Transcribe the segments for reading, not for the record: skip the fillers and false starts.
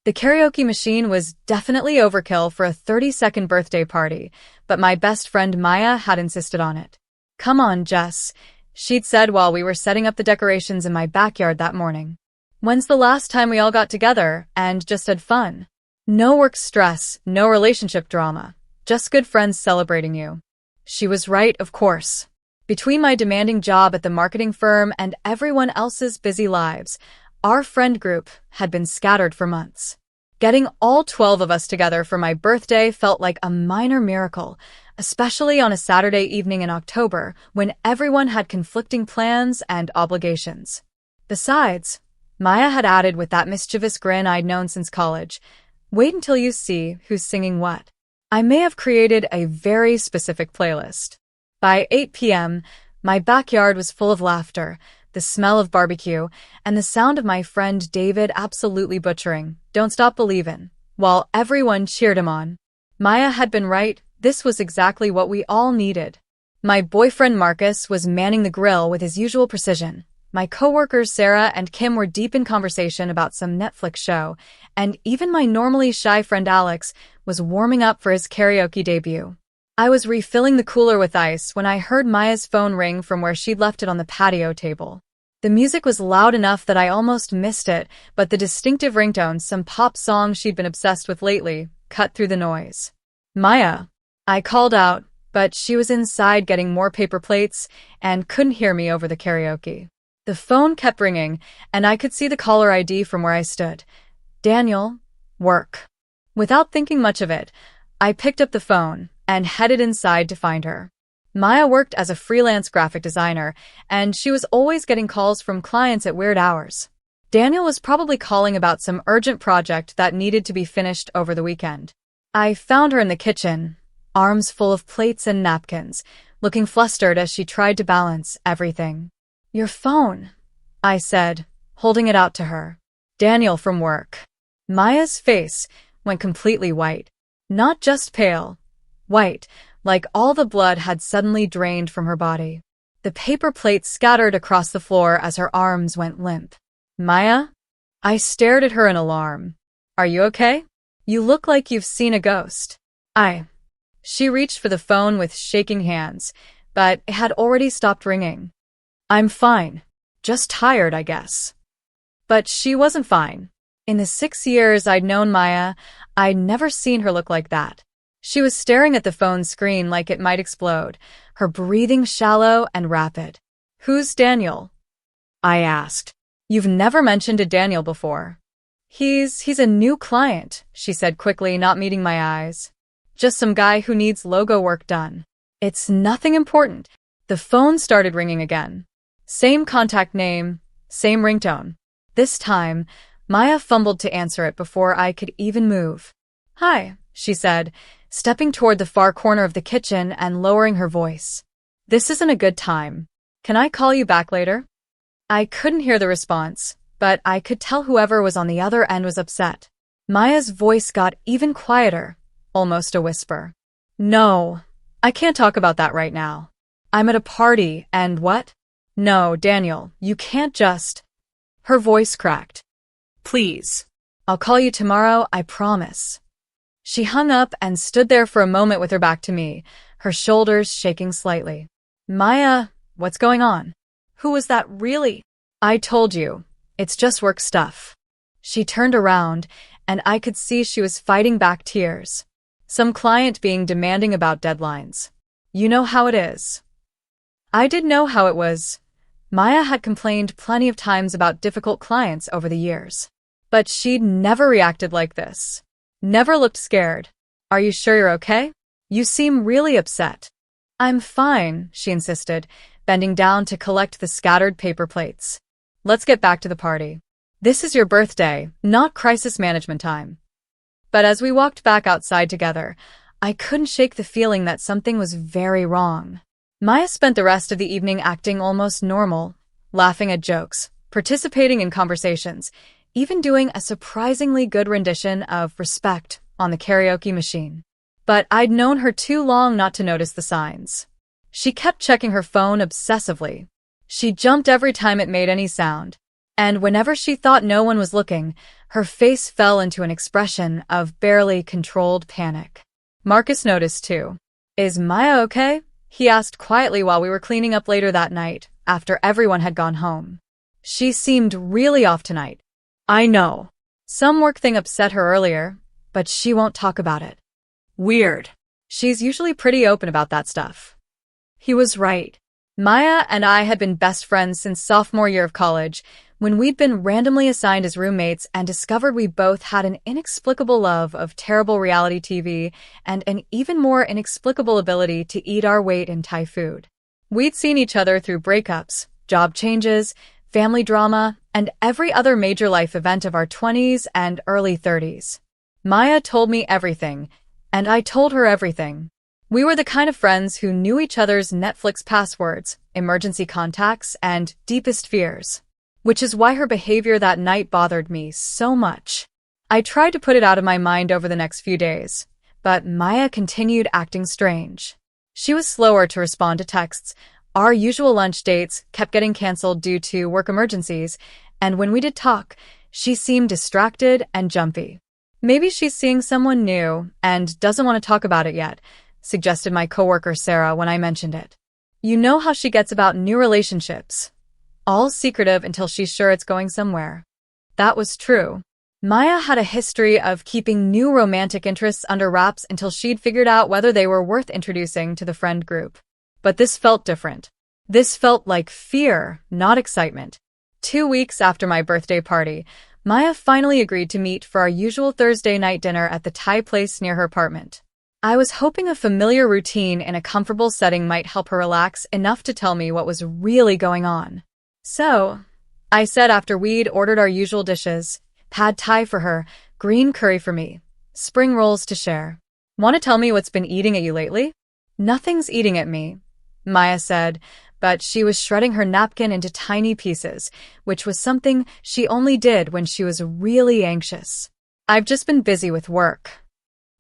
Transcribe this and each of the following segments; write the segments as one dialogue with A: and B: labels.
A: The karaoke machine was definitely overkill for a 30-second birthday party, but my best friend Maya had insisted on it. "Come on, Jess," she'd said while we were setting up the decorations in my backyard that morning. "When's the last time we all got together and just had fun? No work stress, no relationship drama, just good friends celebrating you." She was right, of course. Between my demanding job at the marketing firm and everyone else's busy lives, our friend group had been scattered for months. Getting all 12 of us together for my birthday felt like a minor miracle, especially on a Saturday evening in October when everyone had conflicting plans and obligations. Besides, Maya had added with that mischievous grin I'd known since college, "Wait until you see who's singing what." I may have created a very specific playlist. By 8 p.m., my backyard was full of laughter, the smell of barbecue, and the sound of my friend David absolutely butchering "Don't Stop Believin'," while everyone cheered him on. Maya had been right, this was exactly what we all needed. My boyfriend Marcus was manning the grill with his usual precision. My coworkers Sarah and Kim were deep in conversation about some Netflix show, and even my normally shy friend Alex was warming up for his karaoke debut. I was refilling the cooler with ice when I heard Maya's phone ring from where she'd left it on the patio table. The music was loud enough that I almost missed it, but the distinctive ringtone, some pop song she'd been obsessed with lately, cut through the noise. "Maya," I called out, but she was inside getting more paper plates and couldn't hear me over the karaoke. The phone kept ringing, and I could see the caller ID from where I stood. "Daniel, work." Without thinking much of it, I picked up the phone and headed inside to find her. Maya worked as a freelance graphic designer, and she was always getting calls from clients at weird hours. Daniel was probably calling about some urgent project that needed to be finished over the weekend. I found her in the kitchen, arms full of plates and napkins, looking flustered as she tried to balance everything. "Your phone," I said, holding it out to her. "Daniel from work." Maya's face went completely white. Not just pale, white, like all the blood had suddenly drained from her body. The paper plates scattered across the floor as her arms went limp. "Maya?" I stared at her in alarm. "Are you okay? You look like you've seen a ghost." She reached for the phone with shaking hands, but it had already stopped ringing. "I'm fine. Just tired, I guess." But she wasn't fine. In the 6 years I'd known Maya, I'd never seen her look like that. She was staring at the phone screen like it might explode, her breathing shallow and rapid. "Who's Daniel?" I asked. "You've never mentioned a Daniel before." He's a new client," she said quickly, not meeting my eyes. "Just some guy who needs logo work done. It's nothing important." The phone started ringing again. Same contact name, same ringtone. This time, Maya fumbled to answer it before I could even move. "Hi," she said, stepping toward the far corner of the kitchen and lowering her voice. "This isn't a good time. Can I call you back later?" I couldn't hear the response, but I could tell whoever was on the other end was upset. Maya's voice got even quieter, almost a whisper. "No, I can't talk about that right now. I'm at a party, and what? No, Daniel, you can't just..." Her voice cracked. "Please. I'll call you tomorrow, I promise." She hung up and stood there for a moment with her back to me, her shoulders shaking slightly. "Maya, what's going on? Who was that really?" "I told you, it's just work stuff." She turned around, and I could see she was fighting back tears. Some client being demanding about deadlines. You know how it is. I did know how it was. Maya had complained plenty of times about difficult clients over the years. But she'd never reacted like this. Never looked scared. "Are you sure you're okay? You seem really upset." "I'm fine," she insisted, bending down to collect the scattered paper plates. "Let's get back to the party. This is your birthday, not crisis management time." But as we walked back outside together, I couldn't shake the feeling that something was very wrong. Maya spent the rest of the evening acting almost normal, laughing at jokes, participating in conversations, even doing a surprisingly good rendition of Respect on the karaoke machine. But I'd known her too long not to notice the signs. She kept checking her phone obsessively. She jumped every time it made any sound. And whenever she thought no one was looking, her face fell into an expression of barely controlled panic. Marcus noticed too. "Is Maya okay?" he asked quietly while we were cleaning up later that night, after everyone had gone home. "She seemed really off tonight." "I know. Some work thing upset her earlier, but she won't talk about it." "Weird. She's usually pretty open about that stuff." He was right. Maya and I had been best friends since sophomore year of college, when we'd been randomly assigned as roommates and discovered we both had an inexplicable love of terrible reality TV and an even more inexplicable ability to eat our weight in Thai food. We'd seen each other through breakups, job changes, family drama, and every other major life event of our 20s and early 30s. Maya told me everything, and I told her everything. We were the kind of friends who knew each other's Netflix passwords, emergency contacts, and deepest fears. Which is why her behavior that night bothered me so much. I tried to put it out of my mind over the next few days, but Maya continued acting strange. She was slower to respond to texts, our usual lunch dates kept getting canceled due to work emergencies, and when we did talk, she seemed distracted and jumpy. "Maybe she's seeing someone new and doesn't want to talk about it yet," suggested my coworker Sarah when I mentioned it. "You know how she gets about new relationships. All secretive until she's sure it's going somewhere." That was true. Maya had a history of keeping new romantic interests under wraps until she'd figured out whether they were worth introducing to the friend group. But this felt different. This felt like fear, not excitement. 2 weeks after my birthday party, Maya finally agreed to meet for our usual Thursday night dinner at the Thai place near her apartment. I was hoping a familiar routine in a comfortable setting might help her relax enough to tell me what was really going on. "So," I said after we'd ordered our usual dishes, pad thai for her, green curry for me, spring rolls to share. "Want to tell me what's been eating at you lately?" "Nothing's eating at me," Maya said, but she was shredding her napkin into tiny pieces, which was something she only did when she was really anxious. "I've just been busy with work."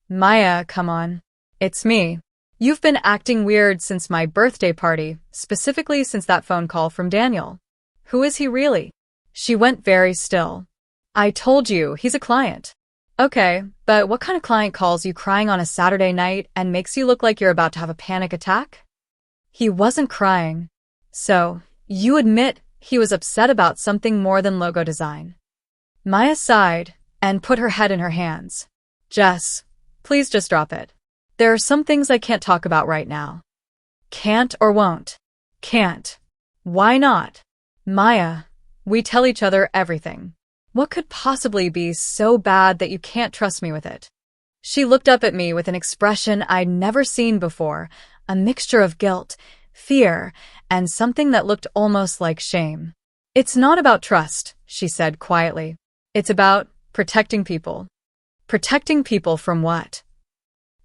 A: "Maya, come on. It's me. You've been acting weird since my birthday party, specifically since that phone call from Daniel." "Who is he really?" She went very still. "I told you, he's a client." "Okay, but what kind of client calls you crying on a Saturday night and makes you look like you're about to have a panic attack?" He wasn't crying. "So, you admit he was upset about something more than logo design." Maya sighed and put her head in her hands. "Jess, please just drop it. There are some things I can't talk about right now." "Can't or won't?" "Can't." "Why not?" "Maya, we tell each other everything. What could possibly be so bad that you can't trust me with it?" She looked up at me with an expression I'd never seen before, a mixture of guilt, fear, and something that looked almost like shame. "It's not about trust," she said quietly. "It's about protecting people." "Protecting people from what?"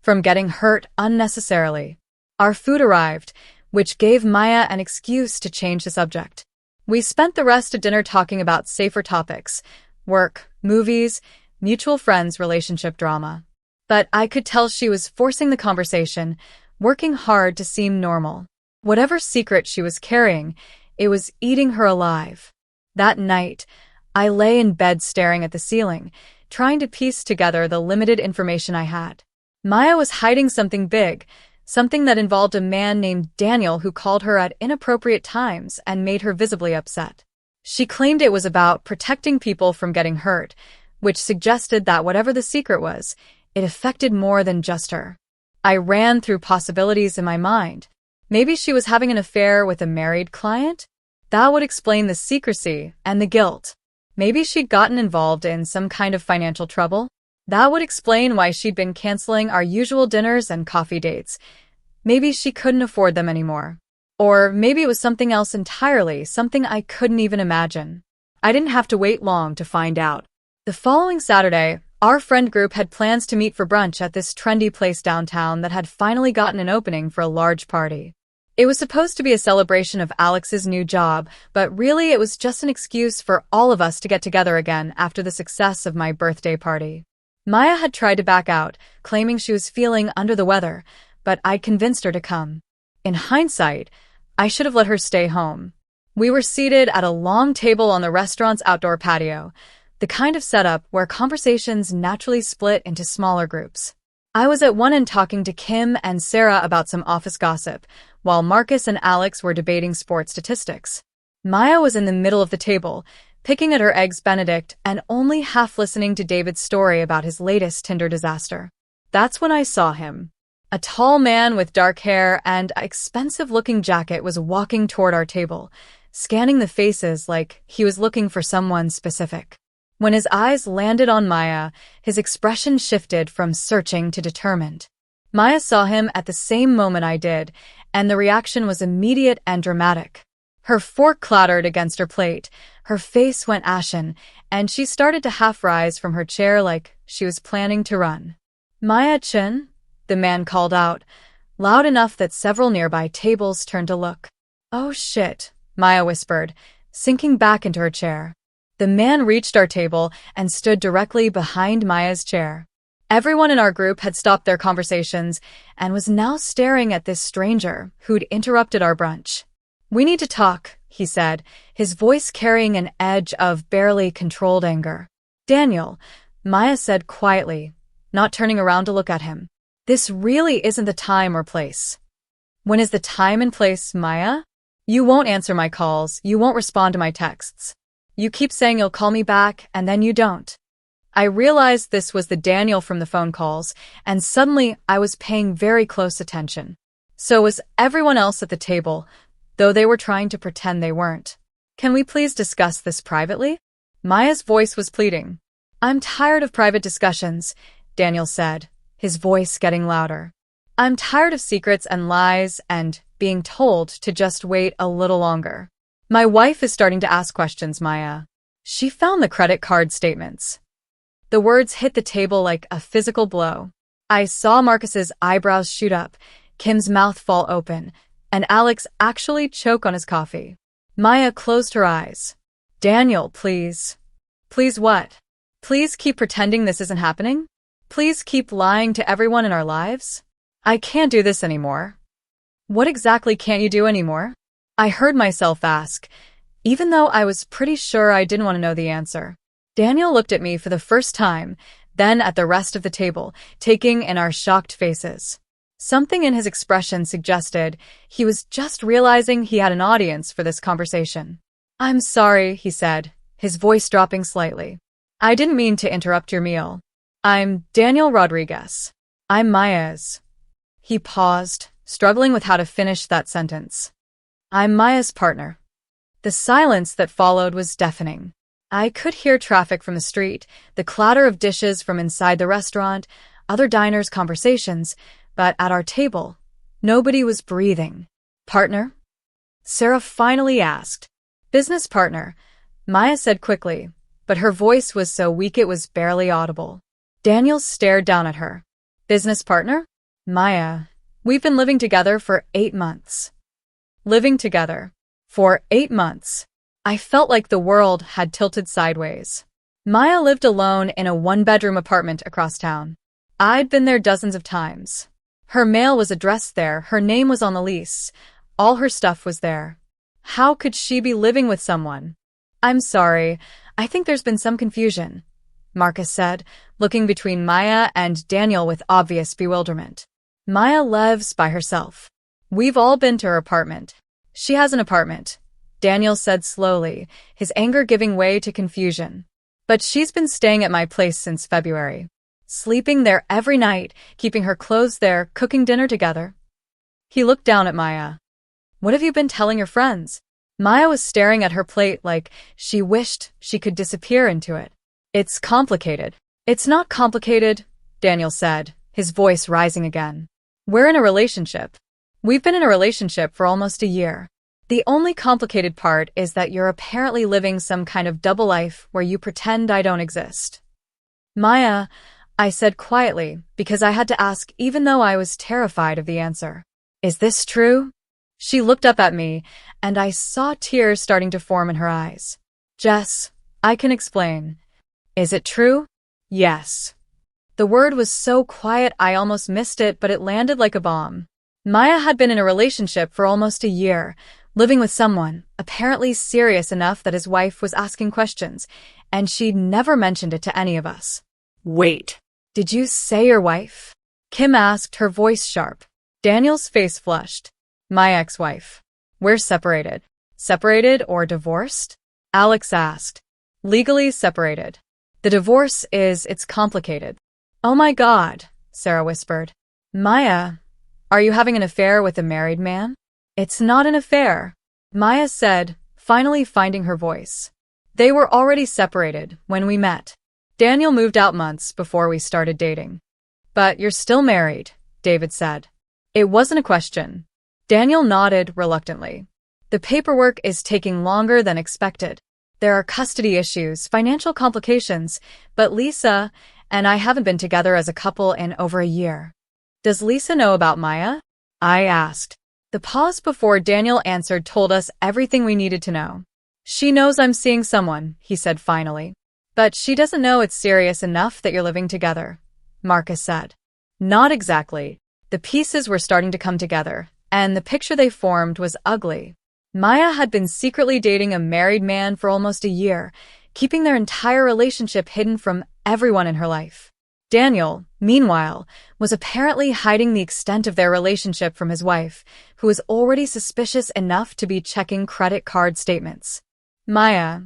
A: "From getting hurt unnecessarily." Our food arrived, which gave Maya an excuse to change the subject. We spent the rest of dinner talking about safer topics, work, movies, mutual friends, relationship drama. But I could tell she was forcing the conversation, working hard to seem normal. Whatever secret she was carrying, it was eating her alive. That night, I lay in bed staring at the ceiling, trying to piece together the limited information I had. Maya was hiding something big, something that involved a man named Daniel who called her at inappropriate times and made her visibly upset. She claimed it was about protecting people from getting hurt, which suggested that whatever the secret was, it affected more than just her. I ran through possibilities in my mind. Maybe she was having an affair with a married client? That would explain the secrecy and the guilt. Maybe she'd gotten involved in some kind of financial trouble? That would explain why she'd been canceling our usual dinners and coffee dates. Maybe she couldn't afford them anymore. Or maybe it was something else entirely, something I couldn't even imagine. I didn't have to wait long to find out. The following Saturday, our friend group had plans to meet for brunch at this trendy place downtown that had finally gotten an opening for a large party. It was supposed to be a celebration of Alex's new job, but really it was just an excuse for all of us to get together again after the success of my birthday party. Maya had tried to back out, claiming she was feeling under the weather, but I convinced her to come. In hindsight, I should have let her stay home. We were seated at a long table on the restaurant's outdoor patio, the kind of setup where conversations naturally split into smaller groups. I was at one end talking to Kim and Sarah about some office gossip, while Marcus and Alex were debating sports statistics. Maya was in the middle of the table, picking at her eggs Benedict and only half listening to David's story about his latest Tinder disaster. That's when I saw him. A tall man with dark hair and an expensive-looking jacket was walking toward our table, scanning the faces like he was looking for someone specific. When his eyes landed on Maya, his expression shifted from searching to determined. Maya saw him at the same moment I did, and the reaction was immediate and dramatic. Her fork clattered against her plate, her face went ashen, and she started to half-rise from her chair like she was planning to run. "Maya-chan?" the man called out, loud enough that several nearby tables turned to look. "Oh shit," Maya whispered, sinking back into her chair. The man reached our table and stood directly behind Maya's chair. Everyone in our group had stopped their conversations and was now staring at this stranger who'd interrupted our brunch. "We need to talk," he said, his voice carrying an edge of barely controlled anger. "Daniel," Maya said quietly, not turning around to look at him. "This really isn't the time or place." "When is the time and place, Maya? You won't answer my calls, you won't respond to my texts. You keep saying you'll call me back, and then you don't." I realized this was the Daniel from the phone calls, and suddenly I was paying very close attention. So was everyone else at the table, though they were trying to pretend they weren't. "Can we please discuss this privately?" Maya's voice was pleading. "I'm tired of private discussions," Daniel said, his voice getting louder. "I'm tired of secrets and lies and being told to just wait a little longer. My wife is starting to ask questions, Maya. She found the credit card statements." The words hit the table like a physical blow. I saw Marcus's eyebrows shoot up, Kim's mouth fall open, and Alex actually choke on his coffee. Maya closed her eyes. "Daniel, please." "Please what? Please keep pretending this isn't happening? Please keep lying to everyone in our lives? I can't do this anymore." "What exactly can't you do anymore?" I heard myself ask, even though I was pretty sure I didn't want to know the answer. Daniel looked at me for the first time, then at the rest of the table, taking in our shocked faces. Something in his expression suggested he was just realizing he had an audience for this conversation. "I'm sorry," he said, his voice dropping slightly. "I didn't mean to interrupt your meal. I'm Daniel Rodriguez. I'm Maya's." He paused, struggling with how to finish that sentence. "I'm Maya's partner." The silence that followed was deafening. I could hear traffic from the street, the clatter of dishes from inside the restaurant, other diners' conversations, but at our table, nobody was breathing. "Partner?" Sarah finally asked. "Business partner," Maya said quickly, but her voice was so weak it was barely audible. Daniel stared down at her. "Business partner?" "Maya, we've been living together for 8 months." Living together. For 8 months. I felt like the world had tilted sideways. Maya lived alone in a one-bedroom apartment across town. I'd been there dozens of times. Her mail was addressed there, her name was on the lease, all her stuff was there. How could she be living with someone? "I'm sorry, I think there's been some confusion," Marcus said, looking between Maya and Daniel with obvious bewilderment. "Maya lives by herself. We've all been to her apartment. She has an apartment," Daniel said slowly, his anger giving way to confusion. "But she's been staying at my place since February. Sleeping there every night, keeping her clothes there, cooking dinner together." He looked down at Maya. "What have you been telling your friends?" Maya was staring at her plate like she wished she could disappear into it. "It's complicated." "It's not complicated," Daniel said, his voice rising again. "We're in a relationship. We've been in a relationship for almost a year. The only complicated part is that you're apparently living some kind of double life where you pretend I don't exist." "Maya," I said quietly, because I had to ask even though I was terrified of the answer. "Is this true?" She looked up at me, and I saw tears starting to form in her eyes. "Jess, I can explain. Is it true?" "Yes." The word was so quiet I almost missed it, but it landed like a bomb. Maya had been in a relationship for almost a year, living with someone, apparently serious enough that his wife was asking questions, and she'd never mentioned it to any of us.
B: Wait.
A: Did you say your wife? Kim asked, her voice sharp. Daniel's face flushed. My ex-wife. We're separated. Separated or divorced? Alex asked. Legally separated. The divorce it's complicated. Oh my God, Sarah whispered. Maya, are you having an affair with a married man? It's not an affair, Maya said, finally finding her voice. They were already separated when we met. Daniel moved out months before we started dating. But you're still married, David said. It wasn't a question. Daniel nodded reluctantly. The paperwork is taking longer than expected. There are custody issues, financial complications, but Lisa and I haven't been together as a couple in over a year. Does Lisa know about Maya? I asked. The pause before Daniel answered told us everything we needed to know. She knows I'm seeing someone, he said finally. But she doesn't know it's serious enough that you're living together, Marcus said. Not exactly. The pieces were starting to come together, and the picture they formed was ugly. Maya had been secretly dating a married man for almost a year, keeping their entire relationship hidden from everyone in her life. Daniel, meanwhile, was apparently hiding the extent of their relationship from his wife, who was already suspicious enough to be checking credit card statements. Maya,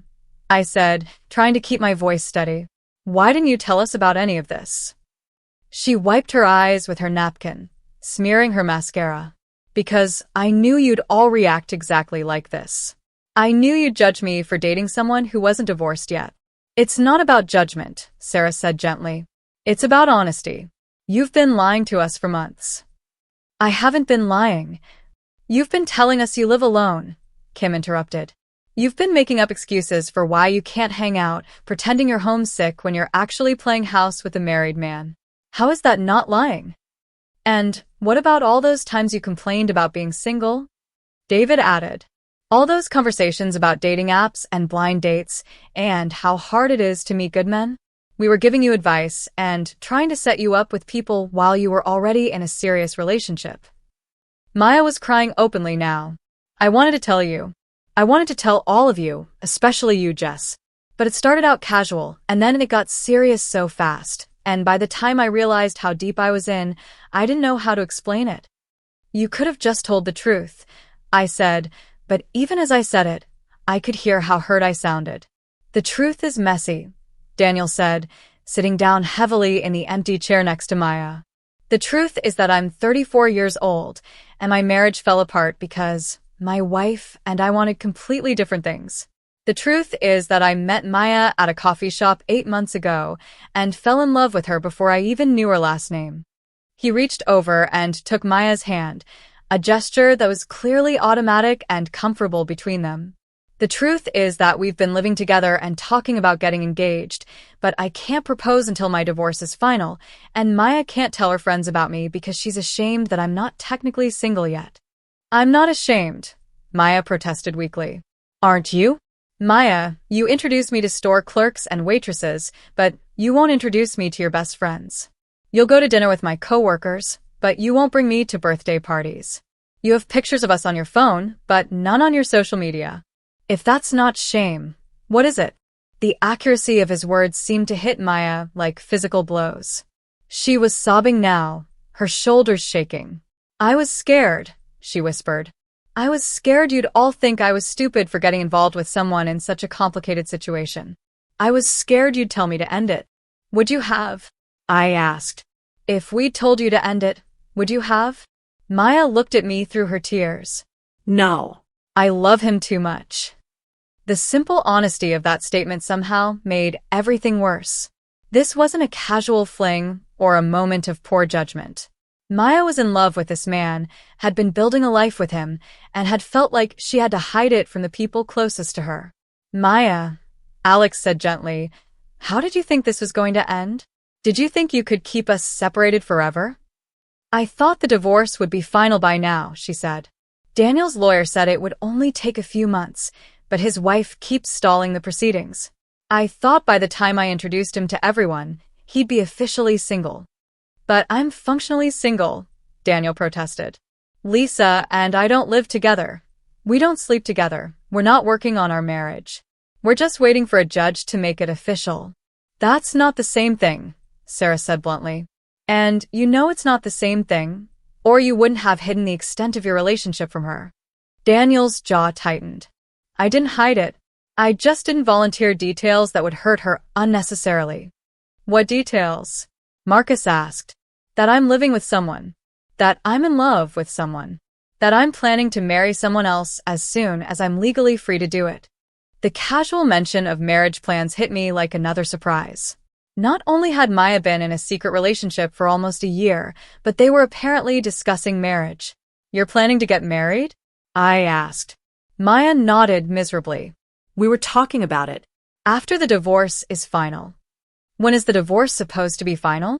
A: I said, trying to keep my voice steady. Why didn't you tell us about any of this? She wiped her eyes with her napkin, smearing her mascara. Because I knew you'd all react exactly like this. I knew you'd judge me for dating someone who wasn't divorced yet. It's not about judgment, Sarah said gently. It's about honesty. You've been lying to us for months. I haven't been lying. You've been telling us you live alone, Kim interrupted. You've been making up excuses for why you can't hang out, pretending you're homesick when you're actually playing house with a married man. How is that not lying? And what about all those times you complained about being single? David added. All those conversations about dating apps and blind dates and how hard it is to meet good men? We were giving you advice and trying to set you up with people while you were already in a serious relationship. Maya was crying openly now. I wanted to tell you. I wanted to tell all of you, especially you, Jess. But it started out casual, and then it got serious so fast. And by the time I realized how deep I was in, I didn't know how to explain it. You could have just told the truth, I said, but even as I said it, I could hear how hurt I sounded. The truth is messy, Daniel said, sitting down heavily in the empty chair next to Maya. The truth is that I'm 34 years old, and my marriage fell apart because my wife and I wanted completely different things. The truth is that I met Maya at a coffee shop 8 months ago and fell in love with her before I even knew her last name. He reached over and took Maya's hand, a gesture that was clearly automatic and comfortable between them. The truth is that we've been living together and talking about getting engaged, but I can't propose until my divorce is final, and Maya can't tell her friends about me because she's ashamed that I'm not technically single yet. I'm not ashamed, Maya protested weakly. Aren't you? Maya, you introduce me to store clerks and waitresses, but you won't introduce me to your best friends. You'll go to dinner with my coworkers, but you won't bring me to birthday parties. You have pictures of us on your phone, but none on your social media. If that's not shame, what is it? The accuracy of his words seemed to hit Maya like physical blows. She was sobbing now, her shoulders shaking. I was scared, she whispered. I was scared you'd all think I was stupid for getting involved with someone in such a complicated situation. I was scared you'd tell me to end it. Would you have? I asked. If we'd told you to end it, would you have? Maya looked at me through her tears.
B: No.
A: I love him too much. The simple honesty of that statement somehow made everything worse. This wasn't a casual fling or a moment of poor judgment. Maya was in love with this man, had been building a life with him, and had felt like she had to hide it from the people closest to her. Maya, Alex said gently, how did you think this was going to end? Did you think you could keep us separated forever? I thought the divorce would be final by now, she said. Daniel's lawyer said it would only take a few months, but his wife keeps stalling the proceedings. I thought by the time I introduced him to everyone, he'd be officially single. But I'm functionally single, Daniel protested. Lisa and I don't live together, We don't sleep together. We're not working on our marriage. We're just waiting for a judge to make it official. That's not the same thing, Sarah said bluntly. And you know it's not the same thing, or you wouldn't have hidden the extent of your relationship from her. Daniel's jaw tightened. I didn't hide it. I just didn't volunteer details that would hurt her unnecessarily. What details? Marcus asked. That I'm living with someone. That I'm in love with someone. That I'm planning to marry someone else as soon as I'm legally free to do it. The casual mention of marriage plans hit me like another surprise. Not only had Maya been in a secret relationship for almost a year, but they were apparently discussing marriage. You're planning to get married? I asked. Maya nodded miserably. We were talking about it. After the divorce is final. When is the divorce supposed to be final?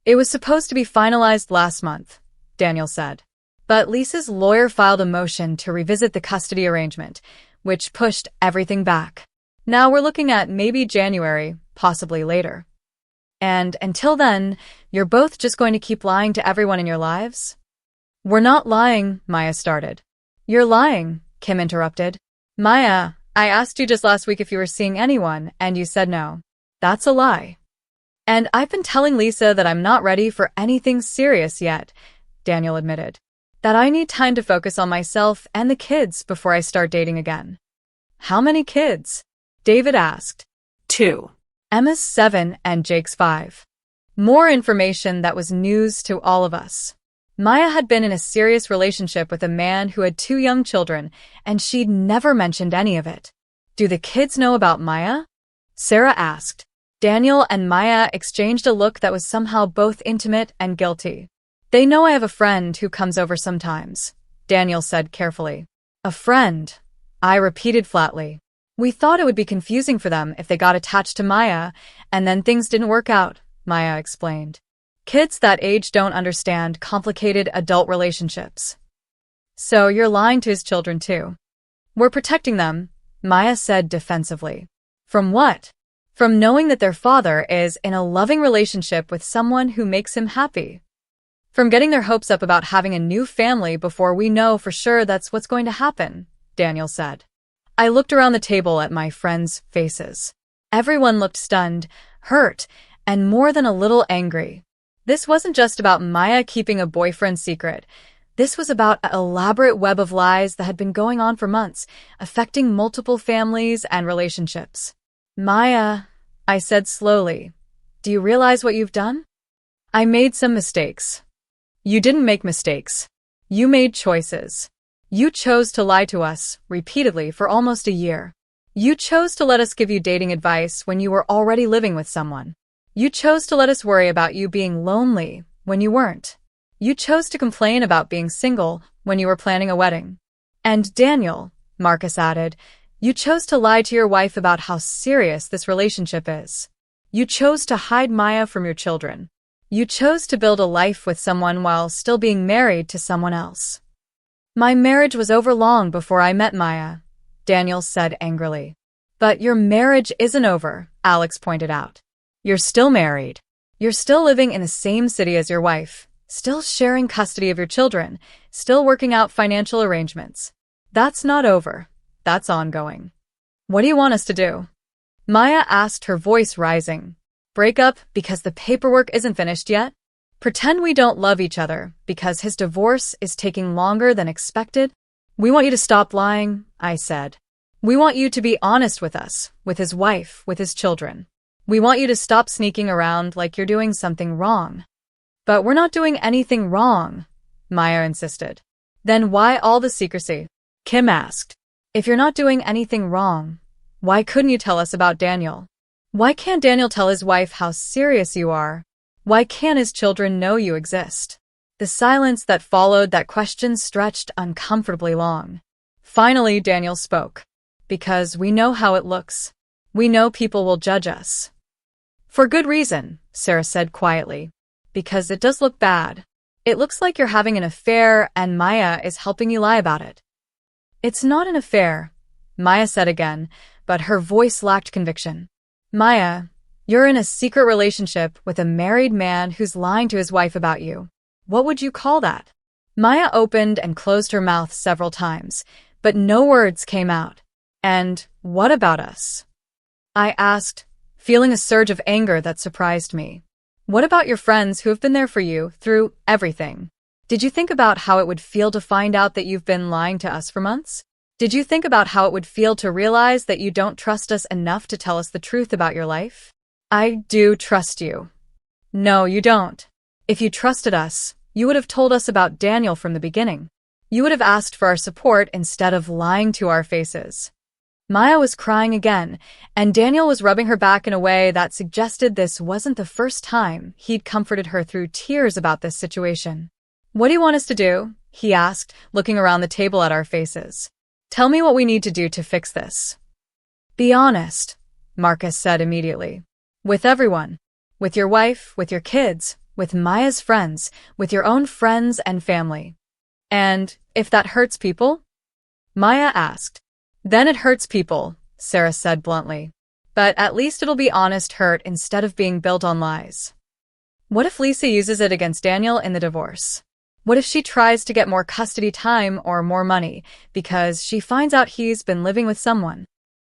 A: It was supposed to be finalized last month, Daniel said. But Lisa's lawyer filed a motion to revisit the custody arrangement, which pushed everything back. Now we're looking at maybe January, possibly later. And until then, you're both just going to keep lying to everyone in your lives? We're not lying, Maya started. You're lying, Kim interrupted. Maya, I asked you just last week if you were seeing anyone, and you said no. That's a lie. And I've been telling Lisa that I'm not ready for anything serious yet, Daniel admitted. That I need time to focus on myself and the kids before I start dating again. How many kids? David asked.
B: 2.
A: Emma's 7 and Jake's 5. More information that was news to all of us. Maya had been in a serious relationship with a man who had 2 young children, and she'd never mentioned any of it. Do the kids know about Maya? Sarah asked. Daniel and Maya exchanged a look that was somehow both intimate and guilty. They know I have a friend who comes over sometimes, Daniel said carefully. A friend, I repeated flatly. We thought it would be confusing for them if they got attached to Maya, and then things didn't work out, Maya explained. Kids that age don't understand complicated adult relationships. So you're lying to his children too. We're protecting them, Maya said defensively. From what? From knowing that their father is in a loving relationship with someone who makes him happy. From getting their hopes up about having a new family before we know for sure that's what's going to happen, Daniel said. I looked around the table at my friends' faces. Everyone looked stunned, hurt, and more than a little angry. This wasn't just about Maya keeping a boyfriend secret. This was about an elaborate web of lies that had been going on for months, affecting multiple families and relationships. Maya, I said slowly, do you realize what you've done? I made some mistakes. You didn't make mistakes. You made choices. You chose to lie to us, repeatedly, for almost a year. You chose to let us give you dating advice when you were already living with someone. You chose to let us worry about you being lonely when you weren't. You chose to complain about being single when you were planning a wedding. And Daniel, Marcus added, you chose to lie to your wife about how serious this relationship is. You chose to hide Maya from your children. You chose to build a life with someone while still being married to someone else. My marriage was over long before I met Maya, Daniel said angrily. But your marriage isn't over, Alex pointed out. You're still married. You're still living in the same city as your wife, still sharing custody of your children, still working out financial arrangements. That's not over. That's ongoing. What do you want us to do? Maya asked, her voice rising. Break up because the paperwork isn't finished yet? Pretend we don't love each other because his divorce is taking longer than expected? We want you to stop lying, I said. We want you to be honest with us, with his wife, with his children. We want you to stop sneaking around like you're doing something wrong. But we're not doing anything wrong, Maya insisted. Then why all the secrecy? Kim asked. If you're not doing anything wrong, why couldn't you tell us about Daniel? Why can't Daniel tell his wife how serious you are? Why can't his children know you exist? The silence that followed that question stretched uncomfortably long. Finally, Daniel spoke. Because we know how it looks. We know people will judge us. For good reason, Sarah said quietly. Because it does look bad. It looks like you're having an affair and Maya is helping you lie about it. It's not an affair, Maya said again, but her voice lacked conviction. Maya, you're in a secret relationship with a married man who's lying to his wife about you. What would you call that? Maya opened and closed her mouth several times, but no words came out. And what about us? I asked, feeling a surge of anger that surprised me. What about your friends who have been there for you through everything? Did you think about how it would feel to find out that you've been lying to us for months? Did you think about how it would feel to realize that you don't trust us enough to tell us the truth about your life? I do trust you. No, you don't. If you trusted us, you would have told us about Daniel from the beginning. You would have asked for our support instead of lying to our faces. Maya was crying again, and Daniel was rubbing her back in a way that suggested this wasn't the first time he'd comforted her through tears about this situation. What do you want us to do? He asked, looking around the table at our faces. Tell me what we need to do to fix this. Be honest, Marcus said immediately. With everyone. With your wife, with your kids, with Maya's friends, with your own friends and family. And if that hurts people? Maya asked. Then it hurts people, Sarah said bluntly. But at least it'll be honest hurt instead of being built on lies. What if Lisa uses it against Daniel in the divorce? What if she tries to get more custody time or more money because she finds out he's been living with someone?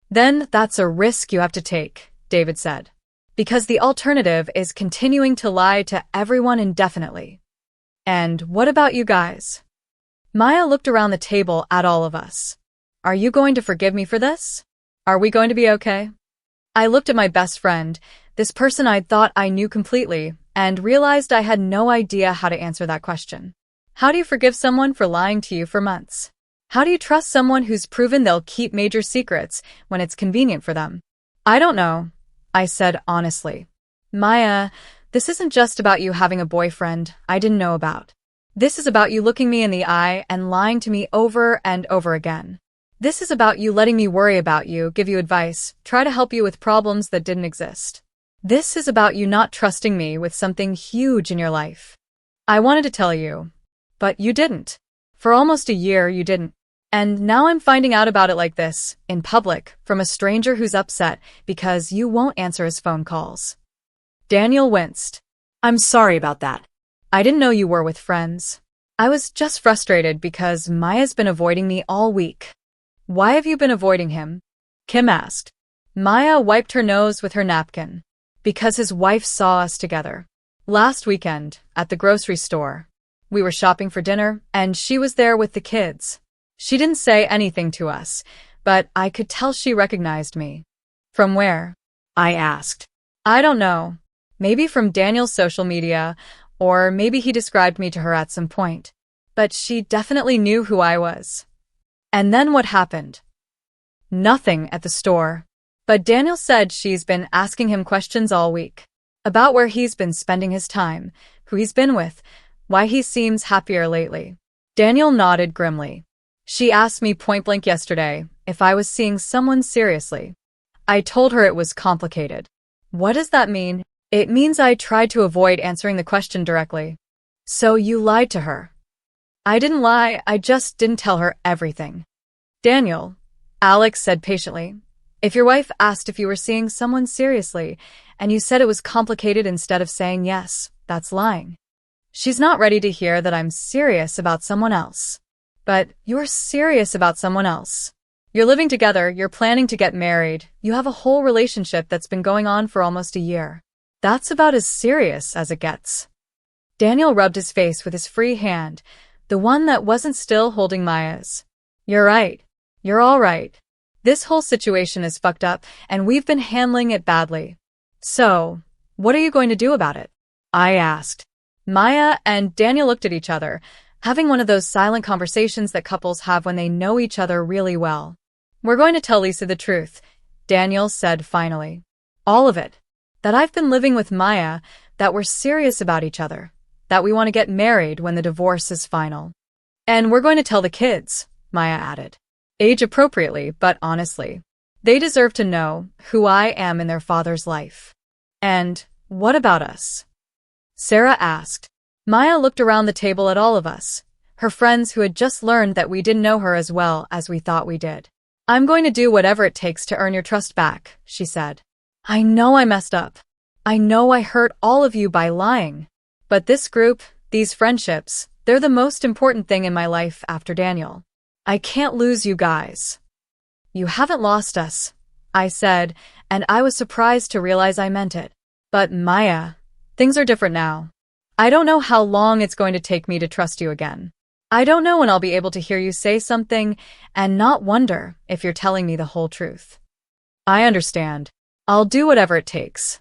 A: Then that's a risk you have to take, David said. Because the alternative is continuing to lie to everyone indefinitely. And what about you guys? Maya looked around the table at all of us. Are you going to forgive me for this? Are we going to be okay? I looked at my best friend, this person I thought I knew completely, and realized I had no idea how to answer that question. How do you forgive someone for lying to you for months? How do you trust someone who's proven they'll keep major secrets when it's convenient for them? I don't know, I said honestly. Maya, this isn't just about you having a boyfriend I didn't know about. This is about you looking me in the eye and lying to me over and over again. This is about you letting me worry about you, give you advice, try to help you with problems that didn't exist. This is about you not trusting me with something huge in your life. I wanted to tell you, but you didn't. For almost a year, you didn't. And now I'm finding out about it like this, in public, from a stranger who's upset because you won't answer his phone calls. Daniel winced. I'm sorry about that. I didn't know you were with friends. I was just frustrated because Maya's been avoiding me all week. Why have you been avoiding him? Kim asked. Maya wiped her nose with her napkin. Because his wife saw us together. Last weekend, at the grocery store. We were shopping for dinner, and she was there with the kids. She didn't say anything to us, but I could tell she recognized me. From where? I asked. I don't know. Maybe from Daniel's social media, or maybe he described me to her at some point. But she definitely knew who I was. And then what happened? Nothing at the store. But Daniel said she's been asking him questions all week. About where he's been spending his time, who he's been with, why he seems happier lately. Daniel nodded grimly. She asked me point-blank yesterday if I was seeing someone seriously. I told her it was complicated. What does that mean? It means I tried to avoid answering the question directly. So you lied to her. I didn't lie, I just didn't tell her everything. Daniel, Alex said patiently, if your wife asked if you were seeing someone seriously, and you said it was complicated instead of saying yes, that's lying. She's not ready to hear that I'm serious about someone else. But you're serious about someone else. You're living together, you're planning to get married, you have a whole relationship that's been going on for almost a year. That's about as serious as it gets. Daniel rubbed his face with his free hand, the one that wasn't still holding Maya's. You're right. You're all right. This whole situation is fucked up, and we've been handling it badly. So, what are you going to do about it? I asked. Maya and Daniel looked at each other, having one of those silent conversations that couples have when they know each other really well. We're going to tell Lisa the truth, Daniel said finally. All of it. That I've been living with Maya, that we're serious about each other, that we want to get married when the divorce is final. And we're going to tell the kids, Maya added. Age appropriately, but honestly. They deserve to know who I am in their father's life. And what about us? Sarah asked. Maya looked around the table at all of us, her friends who had just learned that we didn't know her as well as we thought we did. I'm going to do whatever it takes to earn your trust back, she said. I know I messed up. I know I hurt all of you by lying. But this group, these friendships, they're the most important thing in my life after Daniel. I can't lose you guys. You haven't lost us, I said, and I was surprised to realize I meant it. But Maya, things are different now. I don't know how long it's going to take me to trust you again. I don't know when I'll be able to hear you say something and not wonder if you're telling me the whole truth. I understand. I'll do whatever it takes.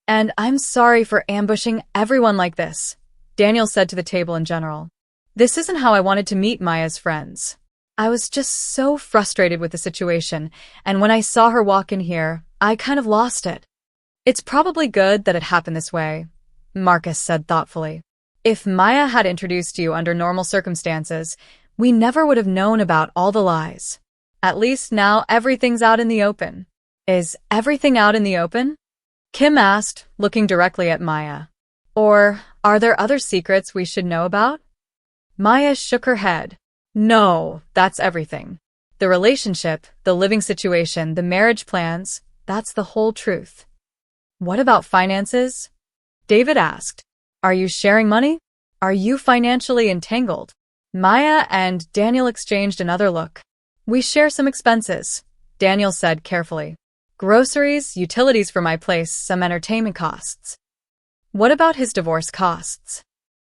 A: And I'm sorry for ambushing everyone like this, Daniel said to the table in general. This isn't how I wanted to meet Maya's friends. I was just so frustrated with the situation, and when I saw her walk in here, I kind of lost it. It's probably good that it happened this way, Marcus said thoughtfully. If Maya had introduced you under normal circumstances, we never would have known about all the lies. At least now everything's out in the open. Is everything out in the open? Kim asked, looking directly at Maya. Or are there other secrets we should know about? Maya shook her head. No, that's everything. The relationship, the living situation, the marriage plans, that's the whole truth. What about finances? David asked. Are you sharing money? Are you financially entangled? Maya and Daniel exchanged another look. We share some expenses, Daniel said carefully. Groceries, utilities for my place, some entertainment costs. What about his divorce costs?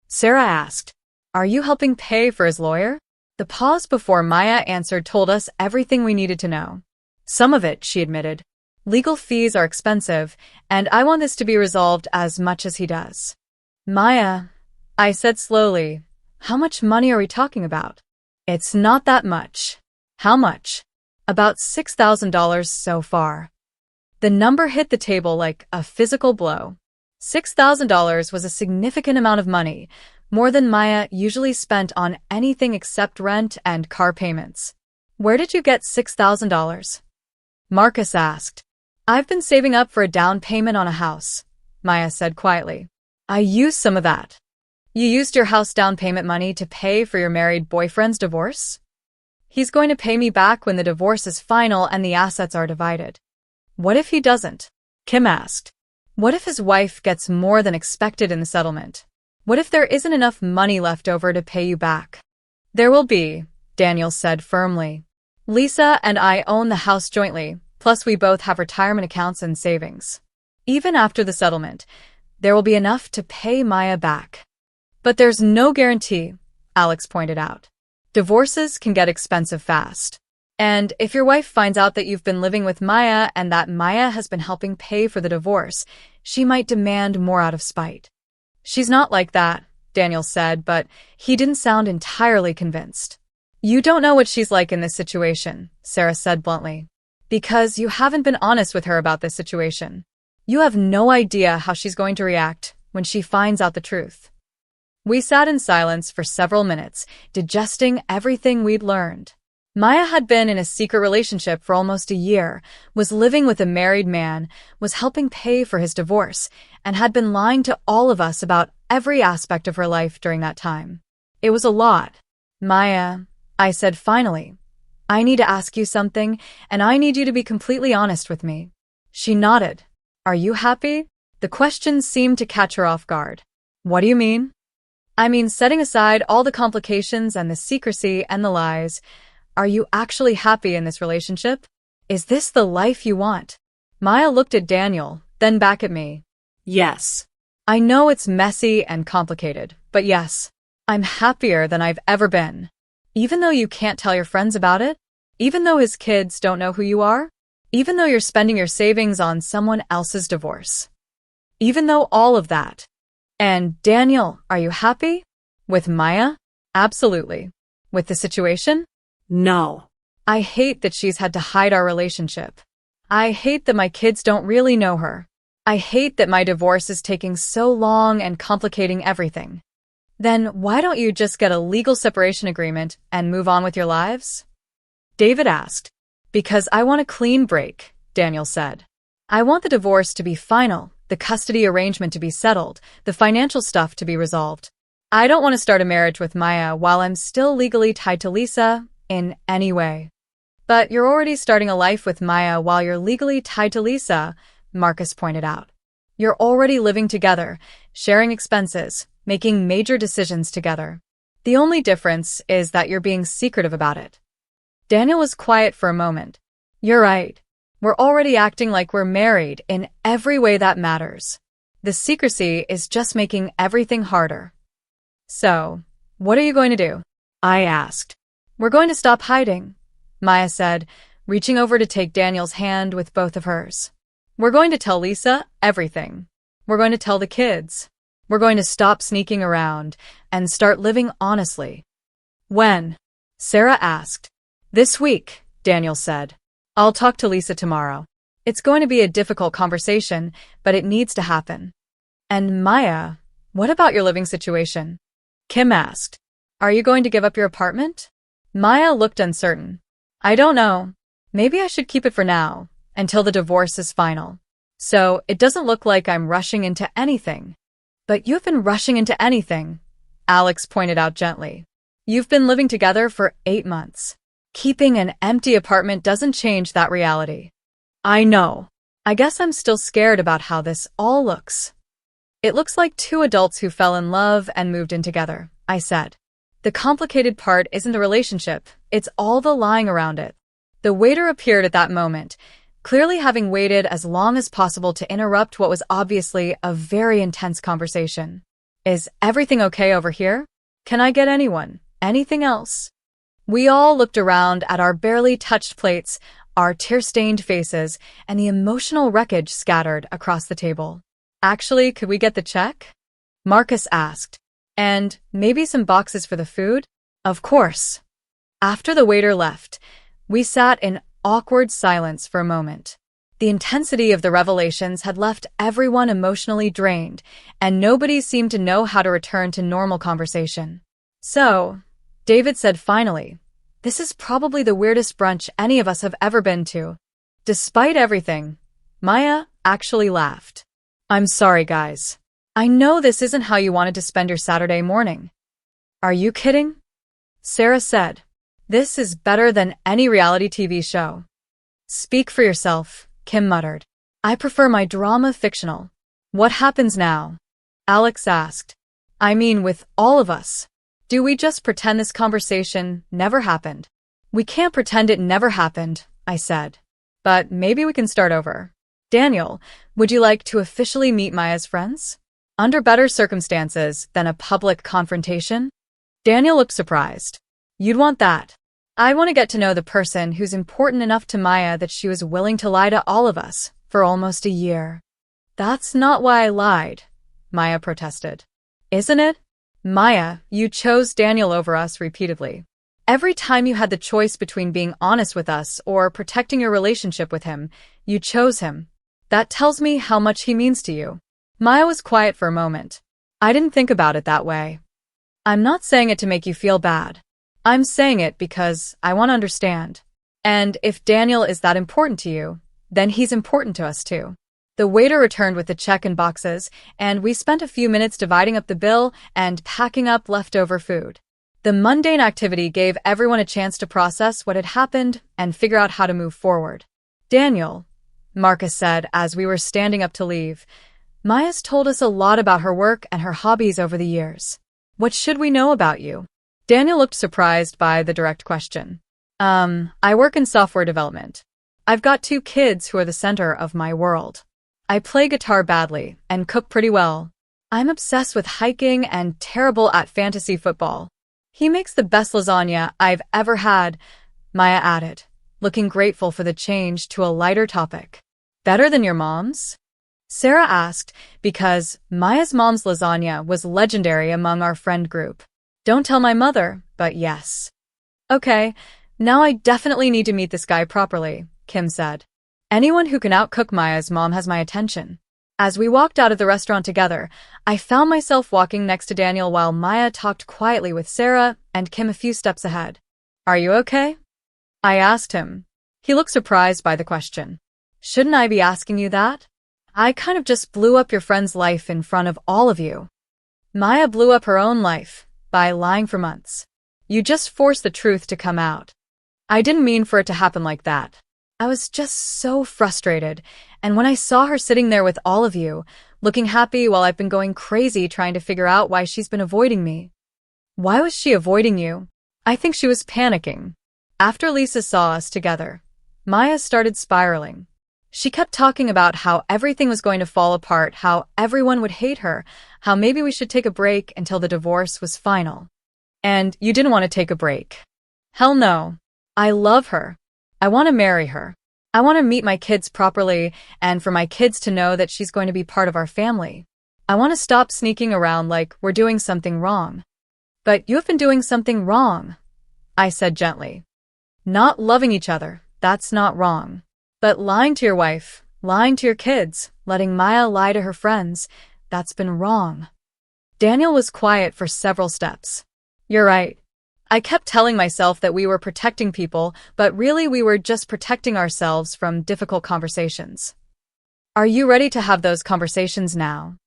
A: Sarah asked. Are you helping pay for his lawyer? The pause before Maya answered told us everything we needed to know. Some of it, she admitted. Legal fees are expensive, and I want this to be resolved as much as he does. Maya, I said slowly, how much money are we talking about? It's not that much. How much? About $6,000 so far. The number hit the table like a physical blow. $6,000 was a significant amount of money, more than Maya usually spent on anything except rent and car payments. Where did you get $6,000? Marcus asked. I've been saving up for a down payment on a house, Maya said quietly. I used some of that. You used your house down payment money to pay for your married boyfriend's divorce? He's going to pay me back when the divorce is final and the assets are divided. What if he doesn't? Kim asked. What if his wife gets more than expected in the settlement? What if there isn't enough money left over to pay you back? There will be, Daniel said firmly. Lisa and I own the house jointly, plus we both have retirement accounts and savings. Even after the settlement, there will be enough to pay Maya back. But there's no guarantee, Alex pointed out. Divorces can get expensive fast. And if your wife finds out that you've been living with Maya and that Maya has been helping pay for the divorce, she might demand more out of spite. She's not like that, Daniel said, but he didn't sound entirely convinced. You don't know what she's like in this situation, Sarah said bluntly. Because you haven't been honest with her about this situation. You have no idea how she's going to react when she finds out the truth. We sat in silence for several minutes, digesting everything we'd learned. Maya had been in a secret relationship for almost a year, was living with a married man, was helping pay for his divorce, and had been lying to all of us about every aspect of her life during that time. It was a lot. Maya, I said finally, I need to ask you something, and I need you to be completely honest with me. She nodded. Are you happy? The question seemed to catch her off guard. What do you mean? I mean, setting aside all the complications and the secrecy and the lies, are you actually happy in this relationship? Is this the life you want? Maya looked at Daniel, then back at me. Yes. I know it's messy and complicated, but yes, I'm happier than I've ever been. Even though you can't tell your friends about it? Even though his kids don't know who you are? Even though you're spending your savings on someone else's divorce? Even though all of that? And Daniel, are you happy? With Maya? Absolutely. With the situation? No. I hate that she's had to hide our relationship. I hate that my kids don't really know her. I hate that my divorce is taking so long and complicating everything. Then why don't you just get a legal separation agreement and move on with your lives? David asked. Because I want a clean break, Daniel said. I want the divorce to be final, the custody arrangement to be settled, the financial stuff to be resolved. I don't want to start a marriage with Maya while I'm still legally tied to Lisa in any way. But you're already starting a life with Maya while you're legally tied to Lisa, Marcus pointed out. You're already living together, sharing expenses, making major decisions together. The only difference is that you're being secretive about it. Daniel was quiet for a moment. You're right. We're already acting like we're married in every way that matters. The secrecy is just making everything harder. So, what are you going to do? I asked. We're going to stop hiding, Maya said, reaching over to take Daniel's hand with both of hers. We're going to tell Lisa everything. We're going to tell the kids. We're going to stop sneaking around and start living honestly. When? Sarah asked. This week, Daniel said. I'll talk to Lisa tomorrow. It's going to be a difficult conversation, but it needs to happen. And Maya, what about your living situation? Kim asked. Are you going to give up your apartment? Maya looked uncertain. I don't know. Maybe I should keep it for now, until the divorce is final. So it doesn't look like I'm rushing into anything. But you've been rushing into anything, Alex pointed out gently. You've been living together for 8 months. Keeping an empty apartment doesn't change that reality. I know. I guess I'm still scared about how this all looks. It looks like 2 adults who fell in love and moved in together, I said. The complicated part isn't the relationship, it's all the lying around it. The waiter appeared at that moment, clearly having waited as long as possible to interrupt what was obviously a very intense conversation. Is everything okay over here? Can I get anything else? We all looked around at our barely touched plates, our tear-stained faces, and the emotional wreckage scattered across the table. Actually, could we get the check? Marcus asked. And maybe some boxes for the food? Of course. After the waiter left, we sat in awkward silence for a moment. The intensity of the revelations had left everyone emotionally drained, and nobody seemed to know how to return to normal conversation. So, David said finally, this is probably the weirdest brunch any of us have ever been to. Despite everything, Maya actually laughed. I'm sorry, guys. I know this isn't how you wanted to spend your Saturday morning. Are you kidding? Sarah said. This is better than any reality TV show. Speak for yourself, Kim muttered. I prefer my drama fictional. What happens now? Alex asked. I mean, with all of us. Do we just pretend this conversation never happened? We can't pretend it never happened, I said. But maybe we can start over. Daniel, would you like to officially meet Maya's friends? Under better circumstances than a public confrontation? Daniel looked surprised. You'd want that. I want to get to know the person who's important enough to Maya that she was willing to lie to all of us for almost a year. That's not why I lied, Maya protested. Isn't it? Maya, you chose Daniel over us repeatedly. Every time you had the choice between being honest with us or protecting your relationship with him, you chose him. That tells me how much he means to you. Maya was quiet for a moment. I didn't think about it that way. I'm not saying it to make you feel bad. I'm saying it because I want to understand. And if Daniel is that important to you, then he's important to us too. The waiter returned with the check and boxes, and we spent a few minutes dividing up the bill and packing up leftover food. The mundane activity gave everyone a chance to process what had happened and figure out how to move forward. Daniel, Marcus said as we were standing up to leave, Maya's told us a lot about her work and her hobbies over the years. What should we know about you? Daniel looked surprised by the direct question. I work in software development. I've got 2 kids who are the center of my world. I play guitar badly and cook pretty well. I'm obsessed with hiking and terrible at fantasy football. He makes the best lasagna I've ever had, Maya added, looking grateful for the change to a lighter topic. Better than your mom's? Sarah asked, because Maya's mom's lasagna was legendary among our friend group. Don't tell my mother, but yes. Okay, now I definitely need to meet this guy properly, Kim said. Anyone who can outcook Maya's mom has my attention. As we walked out of the restaurant together, I found myself walking next to Daniel while Maya talked quietly with Sarah and Kim a few steps ahead. Are you okay? I asked him. He looked surprised by the question. Shouldn't I be asking you that? I kind of just blew up your friend's life in front of all of you. Maya blew up her own life by lying for months. You just forced the truth to come out. I didn't mean for it to happen like that. I was just so frustrated, and when I saw her sitting there with all of you, looking happy while I've been going crazy trying to figure out why she's been avoiding me. Why was she avoiding you? I think she was panicking. After Lisa saw us together, Maya started spiraling. She kept talking about how everything was going to fall apart, how everyone would hate her, how maybe we should take a break until the divorce was final. And you didn't want to take a break. Hell no. I love her. I want to marry her. I want to meet my kids properly and for my kids to know that she's going to be part of our family. I want to stop sneaking around like we're doing something wrong. But you have been doing something wrong, I said gently. Not loving each other, that's not wrong. But lying to your wife, lying to your kids, letting Maya lie to her friends, that's been wrong. Daniel was quiet for several steps. You're right. I kept telling myself that we were protecting people, but really we were just protecting ourselves from difficult conversations. Are you ready to have those conversations now?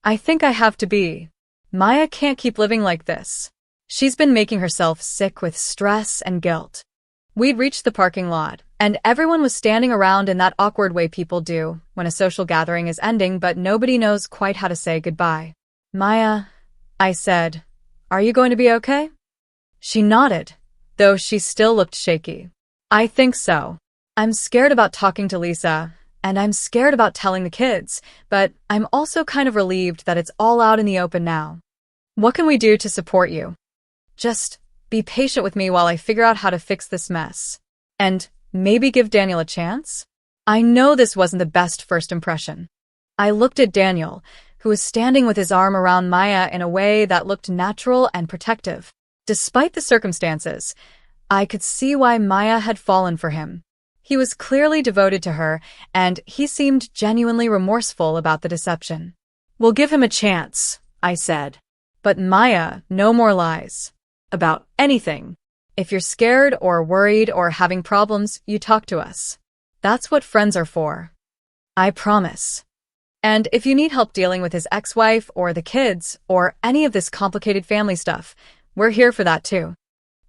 A: I think I have to be. Maya can't keep living like this. She's been making herself sick with stress and guilt. We'd reached the parking lot, and everyone was standing around in that awkward way people do when a social gathering is ending but nobody knows quite how to say goodbye. Maya, I said, are you going to be okay? She nodded, though she still looked shaky. I think so. I'm scared about talking to Lisa, and I'm scared about telling the kids, but I'm also kind of relieved that it's all out in the open now. What can we do to support you? Just be patient with me while I figure out how to fix this mess. And maybe give Daniel a chance? I know this wasn't the best first impression. I looked at Daniel, who was standing with his arm around Maya in a way that looked natural and protective. Despite the circumstances, I could see why Maya had fallen for him. He was clearly devoted to her, and he seemed genuinely remorseful about the deception. We'll give him a chance, I said. But Maya, no more lies. About anything. If you're scared or worried or having problems, you talk to us. That's what friends are for. I promise. And if you need help dealing with his ex-wife or the kids or any of this complicated family stuff, we're here for that too.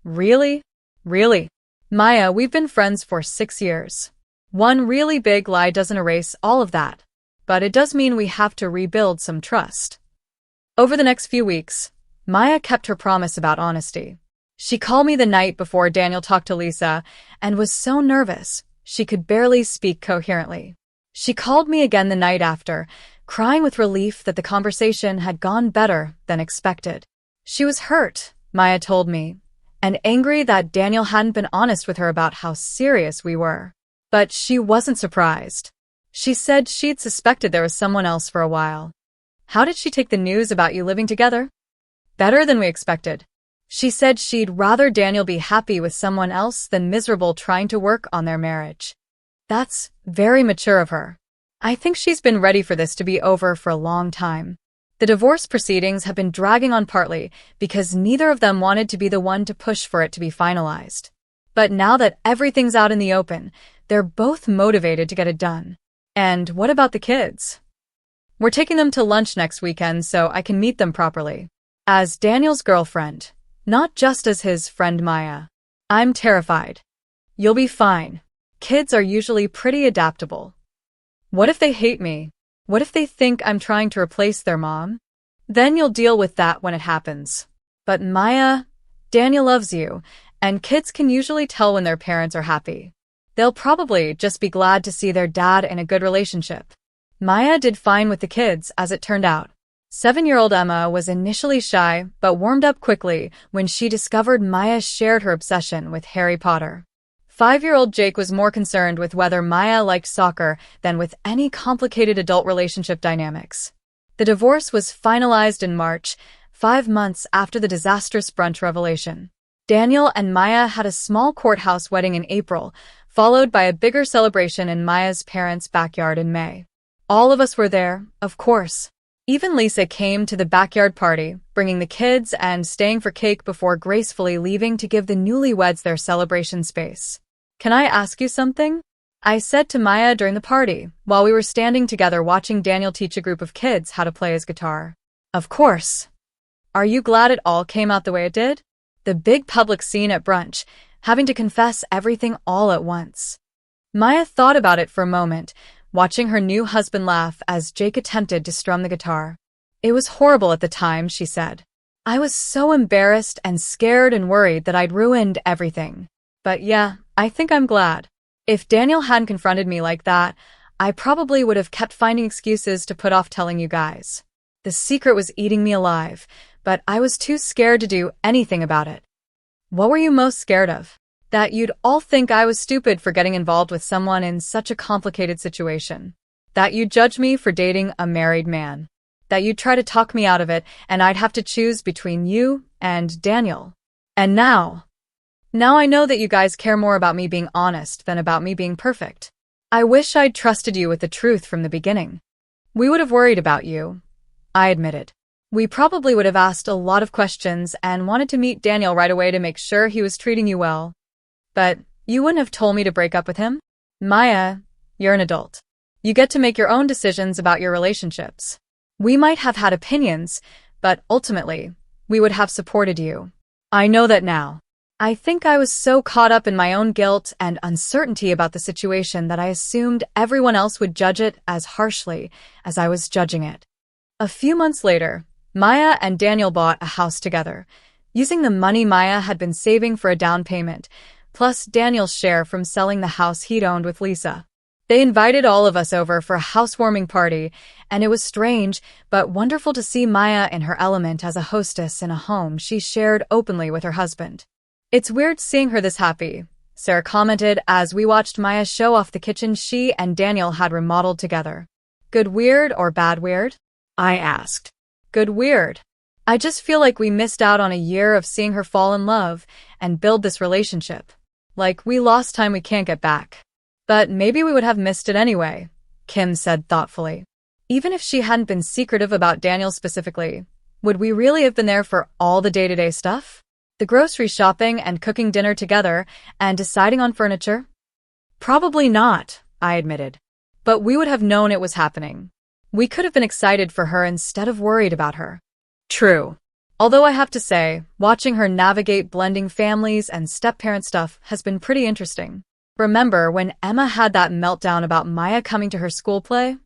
A: Really? Really? Maya, we've been friends for 6 years. One really big lie doesn't erase all of that, but it does mean we have to rebuild some trust. Over the next few weeks, Maya kept her promise about honesty. She called me the night before Daniel talked to Lisa and was so nervous she could barely speak coherently. She called me again the night after, crying with relief that the conversation had gone better than expected. She was hurt, Maya told me, and angry that Daniel hadn't been honest with her about how serious we were. But she wasn't surprised. She said she'd suspected there was someone else for a while. How did she take the news about you living together? Better than we expected. She said she'd rather Daniel be happy with someone else than miserable trying to work on their marriage. That's very mature of her. I think she's been ready for this to be over for a long time. The divorce proceedings have been dragging on partly because neither of them wanted to be the one to push for it to be finalized. But now that everything's out in the open, they're both motivated to get it done. And what about the kids? We're taking them to lunch next weekend so I can meet them properly. As Daniel's girlfriend, not just as his friend Maya. I'm terrified. You'll be fine. Kids are usually pretty adaptable. What if they hate me? What if they think I'm trying to replace their mom? Then you'll deal with that when it happens. But Maya, Daniel loves you, and kids can usually tell when their parents are happy. They'll probably just be glad to see their dad in a good relationship. Maya did fine with the kids, as it turned out. 7-year-old Emma was initially shy, but warmed up quickly when she discovered Maya shared her obsession with Harry Potter. 5-year-old Jake was more concerned with whether Maya liked soccer than with any complicated adult relationship dynamics. The divorce was finalized in March, 5 months after the disastrous brunch revelation. Daniel and Maya had a small courthouse wedding in April, followed by a bigger celebration in Maya's parents' backyard in May. All of us were there, of course. Even Lisa came to the backyard party, bringing the kids and staying for cake before gracefully leaving to give the newlyweds their celebration space. Can I ask you something? I said to Maya during the party, while we were standing together watching Daniel teach a group of kids how to play his guitar. Of course. Are you glad it all came out the way it did? The big public scene at brunch, having to confess everything all at once. Maya thought about it for a moment, watching her new husband laugh as Jake attempted to strum the guitar. It was horrible at the time, she said. I was so embarrassed and scared and worried that I'd ruined everything. But yeah, I think I'm glad. If Daniel hadn't confronted me like that, I probably would have kept finding excuses to put off telling you guys. The secret was eating me alive, but I was too scared to do anything about it. What were you most scared of? That you'd all think I was stupid for getting involved with someone in such a complicated situation. That you'd judge me for dating a married man. That you'd try to talk me out of it and I'd have to choose between you and Daniel. And now I know that you guys care more about me being honest than about me being perfect. I wish I'd trusted you with the truth from the beginning. We would have worried about you, I admitted. We probably would have asked a lot of questions and wanted to meet Daniel right away to make sure he was treating you well. But you wouldn't have told me to break up with him? Maya, you're an adult. You get to make your own decisions about your relationships. We might have had opinions, but ultimately, we would have supported you. I know that now. I think I was so caught up in my own guilt and uncertainty about the situation that I assumed everyone else would judge it as harshly as I was judging it. A few months later, Maya and Daniel bought a house together, using the money Maya had been saving for a down payment, plus Daniel's share from selling the house he'd owned with Lisa. They invited all of us over for a housewarming party, and it was strange but wonderful to see Maya in her element as a hostess in a home she shared openly with her husband. It's weird seeing her this happy, Sarah commented as we watched Maya show off the kitchen she and Daniel had remodeled together. Good weird or bad weird? I asked. Good weird. I just feel like we missed out on a year of seeing her fall in love and build this relationship. Like we lost time we can't get back. But maybe we would have missed it anyway, Kim said thoughtfully. Even if she hadn't been secretive about Daniel specifically, would we really have been there for all the day-to-day stuff? The grocery shopping and cooking dinner together and deciding on furniture? Probably not, I admitted. But we would have known it was happening. We could have been excited for her instead of worried about her. True. Although I have to say, watching her navigate blending families and step-parent stuff has been pretty interesting. Remember when Emma had that meltdown about Maya coming to her school play?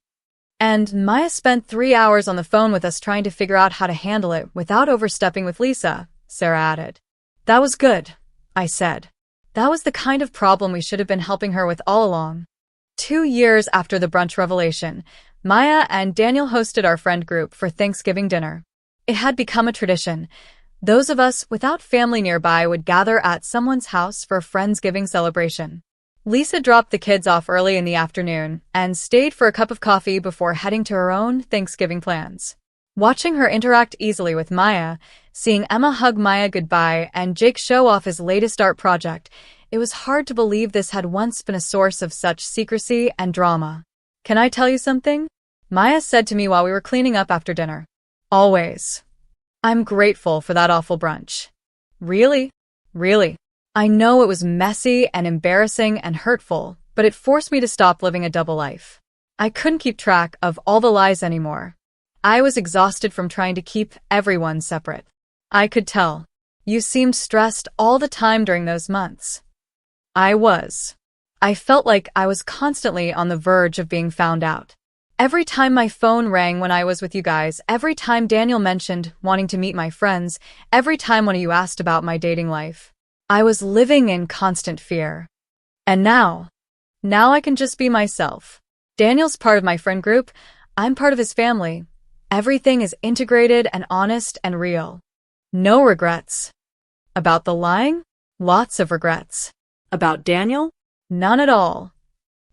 A: And Maya spent 3 hours on the phone with us trying to figure out how to handle it without overstepping with Lisa, Sarah added. That was good, I said. That was the kind of problem we should have been helping her with all along. 2 years after the brunch revelation, Maya and Daniel hosted our friend group for Thanksgiving dinner. It had become a tradition. Those of us without family nearby would gather at someone's house for a Friendsgiving celebration. Lisa dropped the kids off early in the afternoon and stayed for a cup of coffee before heading to her own Thanksgiving plans. Watching her interact easily with Maya, seeing Emma hug Maya goodbye and Jake show off his latest art project, it was hard to believe this had once been a source of such secrecy and drama. Can I tell you something? Maya said to me while we were cleaning up after dinner. Always. I'm grateful for that awful brunch. Really? Really? I know it was messy and embarrassing and hurtful, but it forced me to stop living a double life. I couldn't keep track of all the lies anymore. I was exhausted from trying to keep everyone separate. I could tell. You seemed stressed all the time during those months. I was. I felt like I was constantly on the verge of being found out. Every time my phone rang when I was with you guys, every time Daniel mentioned wanting to meet my friends, every time one of you asked about my dating life, I was living in constant fear. And now I can just be myself. Daniel's part of my friend group. I'm part of his family. Everything is integrated and honest and real. No regrets. About the lying? Lots of regrets. About Daniel? None at all.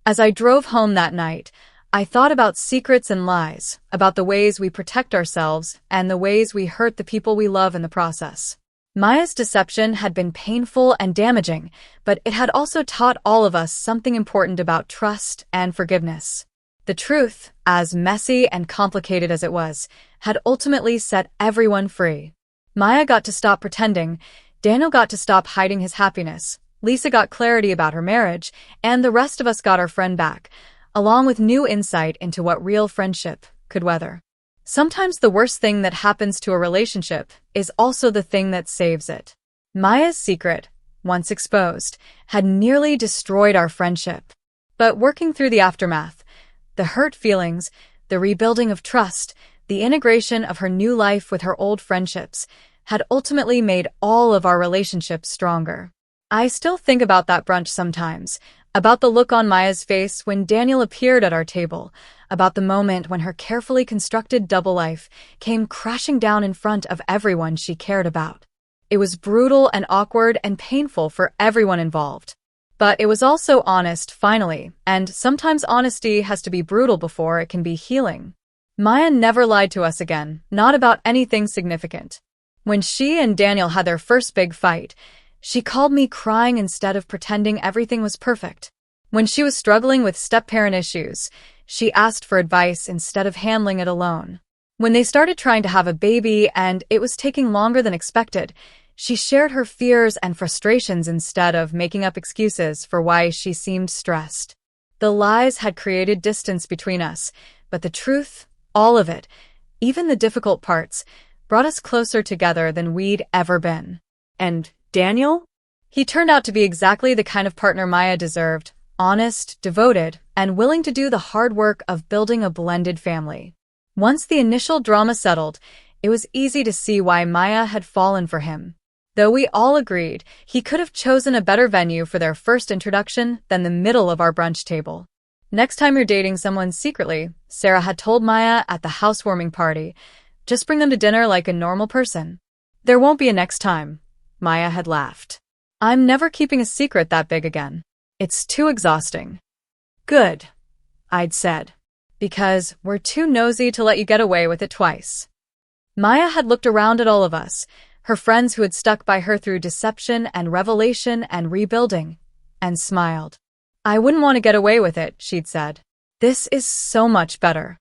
A: As I drove home that night, I thought about secrets and lies, about the ways we protect ourselves and the ways we hurt the people we love in the process. Maya's deception had been painful and damaging, but it had also taught all of us something important about trust and forgiveness. The truth, as messy and complicated as it was, had ultimately set everyone free. Maya got to stop pretending, Daniel got to stop hiding his happiness, Lisa got clarity about her marriage, and the rest of us got our friend back, along with new insight into what real friendship could weather. Sometimes the worst thing that happens to a relationship is also the thing that saves it. Maya's secret, once exposed, had nearly destroyed our friendship. But working through the aftermath, the hurt feelings, the rebuilding of trust, the integration of her new life with her old friendships, had ultimately made all of our relationships stronger. I still think about that brunch sometimes, about the look on Maya's face when Daniel appeared at our table, about the moment when her carefully constructed double life came crashing down in front of everyone she cared about. It was brutal and awkward and painful for everyone involved. But it was also honest, finally, and sometimes honesty has to be brutal before it can be healing. Maya never lied to us again, not about anything significant. When she and Daniel had their first big fight, she called me crying instead of pretending everything was perfect. When she was struggling with step-parent issues, she asked for advice instead of handling it alone. When they started trying to have a baby and it was taking longer than expected, she shared her fears and frustrations instead of making up excuses for why she seemed stressed. The lies had created distance between us, but the truth, all of it, even the difficult parts, brought us closer together than we'd ever been. And Daniel? He turned out to be exactly the kind of partner Maya deserved, honest, devoted, and willing to do the hard work of building a blended family. Once the initial drama settled, it was easy to see why Maya had fallen for him. Though we all agreed he could have chosen a better venue for their first introduction than the middle of our brunch table. Next time you're dating someone secretly, Sarah had told Maya at the housewarming party, just bring them to dinner like a normal person. There won't be a next time, Maya had laughed. I'm never keeping a secret that big again. It's too exhausting. Good, I'd said. Because we're too nosy to let you get away with it twice. Maya had looked around at all of us, her friends who had stuck by her through deception and revelation and rebuilding, and smiled. I wouldn't want to get away with it, she'd said. This is so much better.